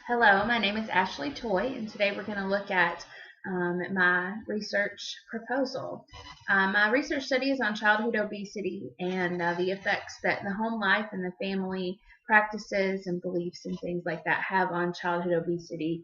Hello, my name is Ashley Toy, and today we're going to look at my research proposal. My research study is on childhood obesity and the effects that the home life and the family practices and beliefs and things like that have on childhood obesity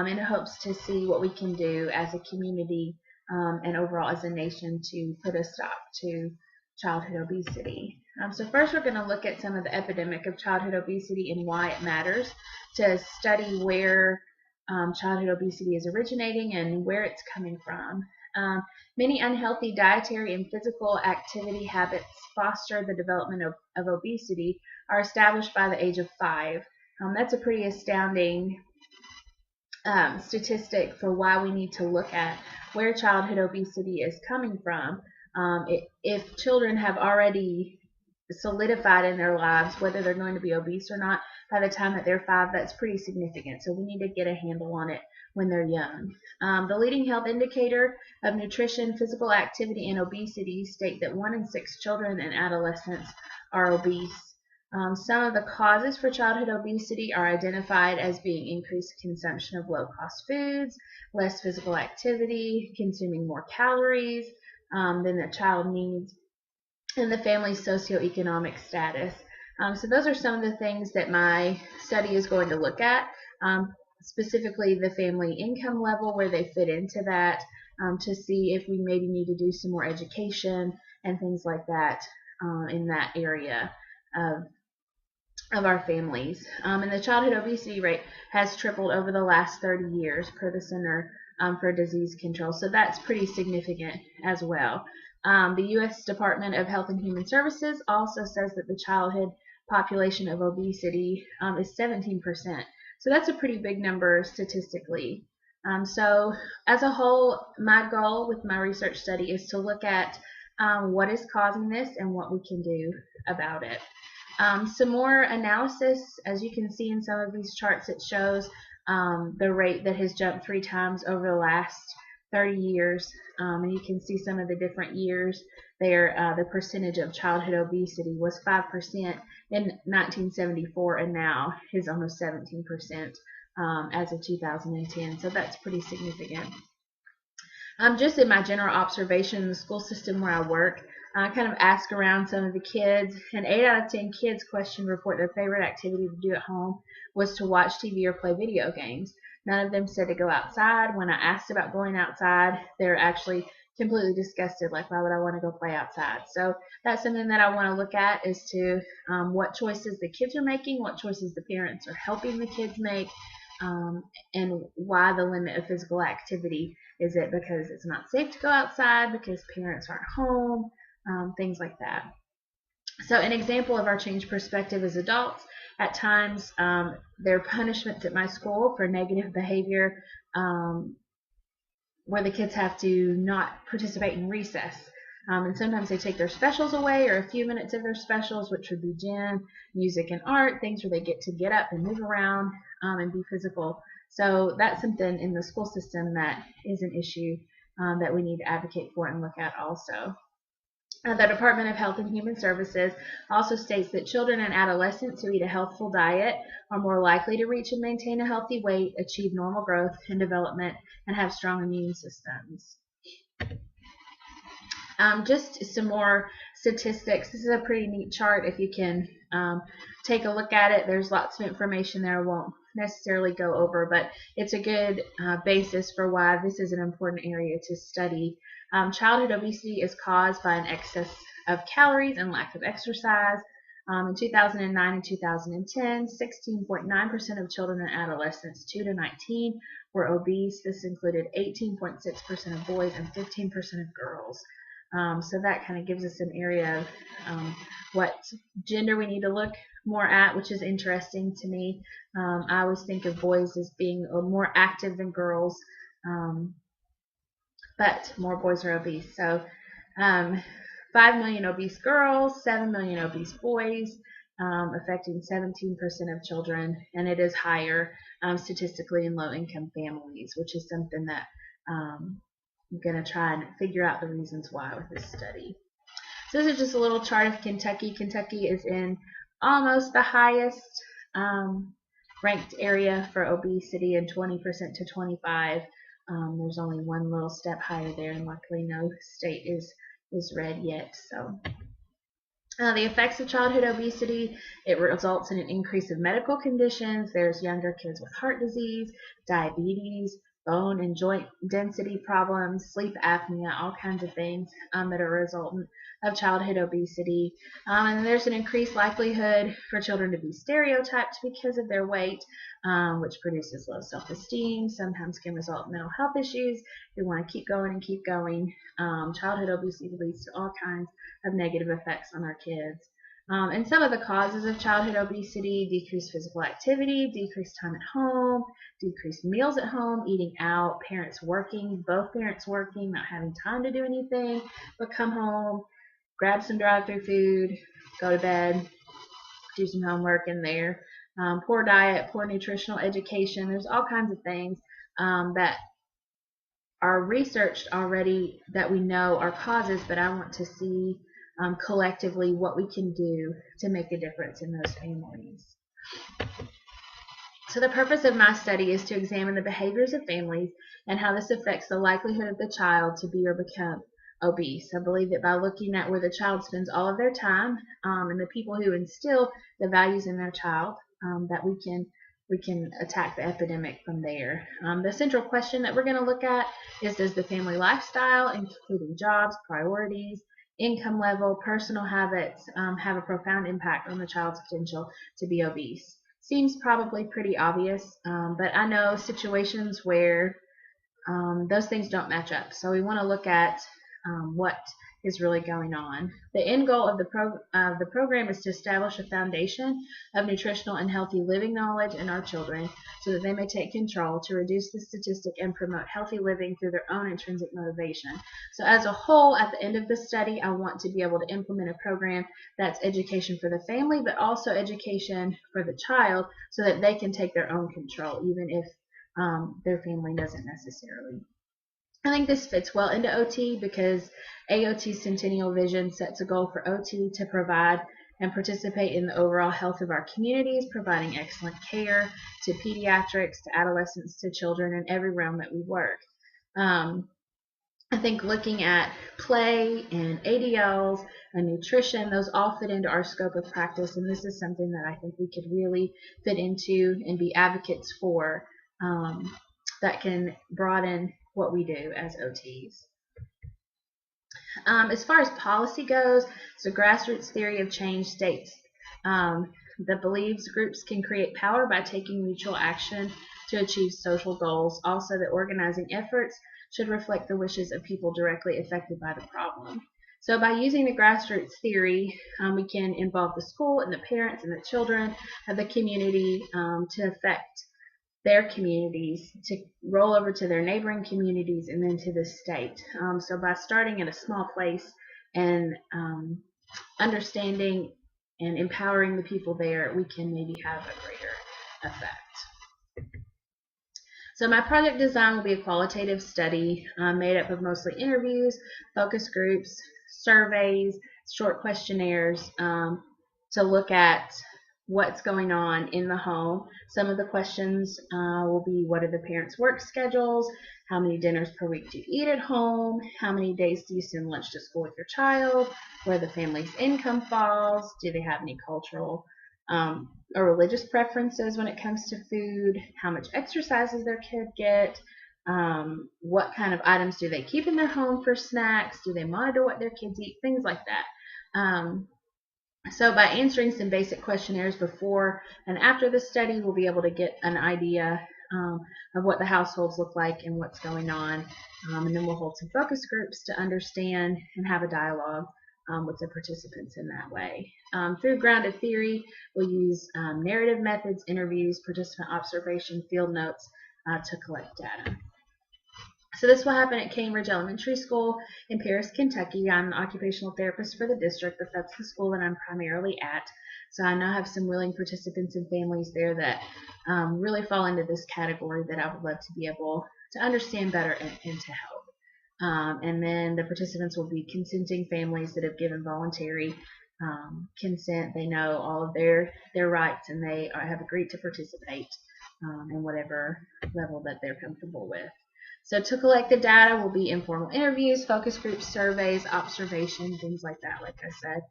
in hopes to see what we can do as a community and overall as a nation to put a stop to childhood obesity. So first we're going to look at some of the epidemic of childhood obesity and why it matters, to study where childhood obesity is originating and where it's coming from. Many unhealthy dietary and physical activity habits foster the development of obesity are established by the age of 5. That's a pretty astounding statistic for why we need to look at where childhood obesity is coming from. If children have already solidified in their lives whether they're going to be obese or not by the time that they're 5, that's pretty significant. So we need to get a handle on it when they're young. The leading health indicator of nutrition, physical activity, and obesity state that 1 in 6 children and adolescents are obese. Some of the causes for childhood obesity are identified as being increased consumption of low-cost foods, less physical activity, consuming more calories than the child needs, and the family's socioeconomic status. So those are some of the things that my study is going to look at, specifically the family income level, where they fit into that, to see if we maybe need to do some more education and things like that in that area of our families. And the childhood obesity rate has tripled over the last 30 years per the Center for Disease Control. So that's pretty significant as well. The U.S. Department of Health and Human Services also says that the childhood population of obesity is 17%. So that's a pretty big number statistically. So as a whole, my goal with my research study is to look at what is causing this and what we can do about it. Some more analysis, as you can see in some of these charts, it shows the rate that has jumped 3 times over the last 30 years, and you can see some of the different years there. The percentage of childhood obesity was 5% in 1974, and now is almost 17% as of 2010. So that's pretty significant. Just in my general observation in the school system where I work, I kind of ask around some of the kids, and 8 out of 10 kids question report their favorite activity to do at home was to watch TV or play video games. None of them said to go outside. When I asked about going outside, they're actually completely disgusted, like, why would I want to go play outside? So that's something that I want to look at, is to what choices the kids are making, what choices the parents are helping the kids make, and why the limit of physical activity. Is it because it's not safe to go outside, because parents aren't home, things like that. So an example of our changed perspective as adults, at times there are punishments at my school for negative behavior, where the kids have to not participate in recess. And sometimes they take their specials away, or a few minutes of their specials, which would be gym, music, and art, things where they get to get up and move around and be physical. So that's something in the school system that is an issue that we need to advocate for and look at also. The Department of Health and Human Services also states that children and adolescents who eat a healthful diet are more likely to reach and maintain a healthy weight, achieve normal growth and development, and have strong immune systems. Just some more statistics. This is a pretty neat chart. If you can take a look at it, there's lots of information there I won't necessarily go over, but it's a good basis for why this is an important area to study. Childhood obesity is caused by an excess of calories and lack of exercise. In 2009 and 2010, 16.9% of children and adolescents 2 to 19 were obese. This included 18.6% of boys and 15% of girls. So that kind of gives us an area of what gender we need to look more at, which is interesting to me. I always think of boys as being more active than girls, but more boys are obese. So 5 million obese girls, 7 million obese boys, affecting 17% of children, and it is higher statistically in low-income families, which is something that I'm going to try and figure out the reasons why with this study. So this is just a little chart of Kentucky. Kentucky is in almost the highest ranked area for obesity and 20% to 25. There's only one little step higher there, and luckily no state is red yet. So the effects of childhood obesity, it results in an increase of medical conditions. There's younger kids with heart disease, diabetes, bone and joint density problems, sleep apnea, all kinds of things that are a resultant of childhood obesity. And there's an increased likelihood for children to be stereotyped because of their weight, which produces low self-esteem, sometimes can result in mental health issues. We want to keep going and keep going. Childhood obesity leads to all kinds of negative effects on our kids. And some of the causes of childhood obesity: decreased physical activity, decreased time at home, decreased meals at home, eating out, parents working, both parents working, not having time to do anything but come home, grab some drive-through food, go to bed, do some homework in there, poor diet, poor nutritional education. There's all kinds of things that are researched already that we know are causes, but I want to see collectively what we can do to make a difference in those families. So the purpose of my study is to examine the behaviors of families and how this affects the likelihood of the child to be or become obese. I believe that by looking at where the child spends all of their time and the people who instill the values in their child, that we can attack the epidemic from there. The central question that we're going to look at is, does the family lifestyle, including jobs, priorities, income level, personal habits, have a profound impact on the child's potential to be obese? Seems probably pretty obvious, but I know situations where those things don't match up. So we want to look at what is really going on. The end goal of the program is to establish a foundation of nutritional and healthy living knowledge in our children so that they may take control to reduce the statistic and promote healthy living through their own intrinsic motivation. So as a whole, at the end of the study, I want to be able to implement a program that's education for the family, but also education for the child so that they can take their own control, even if their family doesn't necessarily. I think this fits well into OT because AOT Centennial Vision sets a goal for OT to provide and participate in the overall health of our communities, providing excellent care to pediatrics, to adolescents, to children in every realm that we work. I think looking at play and ADLs and nutrition, those all fit into our scope of practice, and this is something that I think we could really fit into and be advocates for, that can broaden what we do as OTs. As far as policy goes, so grassroots theory of change states that believes groups can create power by taking mutual action to achieve social goals. Also, that organizing efforts should reflect the wishes of people directly affected by the problem. So by using the grassroots theory, we can involve the school and the parents and the children of the community to affect their communities, to roll over to their neighboring communities, and then to the state. So by starting at a small place and understanding and empowering the people there, we can maybe have a greater effect. So my project design will be a qualitative study made up of mostly interviews, focus groups, surveys, short questionnaires to look at what's going on in the home. Some of the questions will be, what are the parents' work schedules? How many dinners per week do you eat at home? How many days do you send lunch to school with your child? Where the family's income falls? Do they have any cultural or religious preferences when it comes to food? How much exercise does their kid get? What kind of items do they keep in their home for snacks? Do they monitor what their kids eat? Things like that. So by answering some basic questionnaires before and after the study, we'll be able to get an idea of what the households look like and what's going on. And then we'll hold some focus groups to understand and have a dialogue with the participants in that way. Through grounded theory, we'll use narrative methods, interviews, participant observation, field notes to collect data. So this will happen at Cambridge Elementary School in Paris, Kentucky. I'm an occupational therapist for the district, but that's the school that I'm primarily at. So I now have some willing participants and families there that really fall into this category that I would love to be able to understand better and to help. And then the participants will be consenting families that have given voluntary consent. They know all of their rights, and they have agreed to participate in whatever level that they're comfortable with. So to collect the data will be informal interviews, focus groups, surveys, observation, things like that, like I said,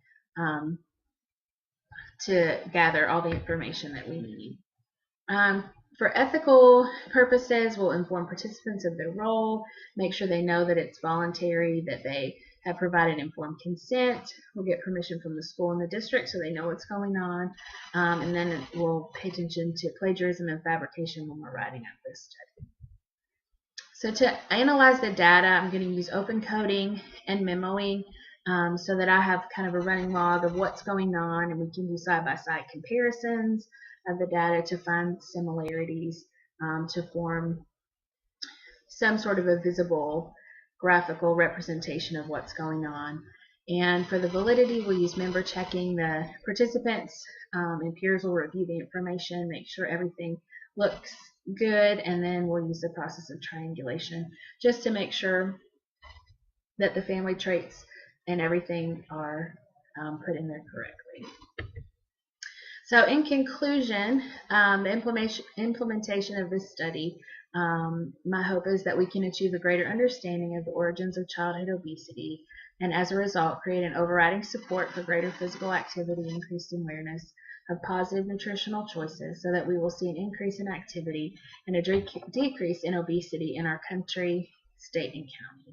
to gather all the information that we need. For ethical purposes, we'll inform participants of their role, make sure they know that it's voluntary, that they have provided informed consent. We'll get permission from the school and the district so they know what's going on. And then we'll pay attention to plagiarism and fabrication when we're writing up this study. So to analyze the data, I'm going to use open coding and memoing so that I have kind of a running log of what's going on, and we can do side-by-side comparisons of the data to find similarities to form some sort of a visible graphical representation of what's going on. And for the validity, we'll use member checking. The participants and peers will review the information, make sure everything looks good, and then we'll use the process of triangulation just to make sure that the family traits and everything are put in there correctly. So in conclusion, the implementation of this study, my hope is that we can achieve a greater understanding of the origins of childhood obesity, and as a result create an overriding support for greater physical activity, increased awareness of positive nutritional choices, so that we will see an increase in activity and a decrease in obesity in our country, state, and county.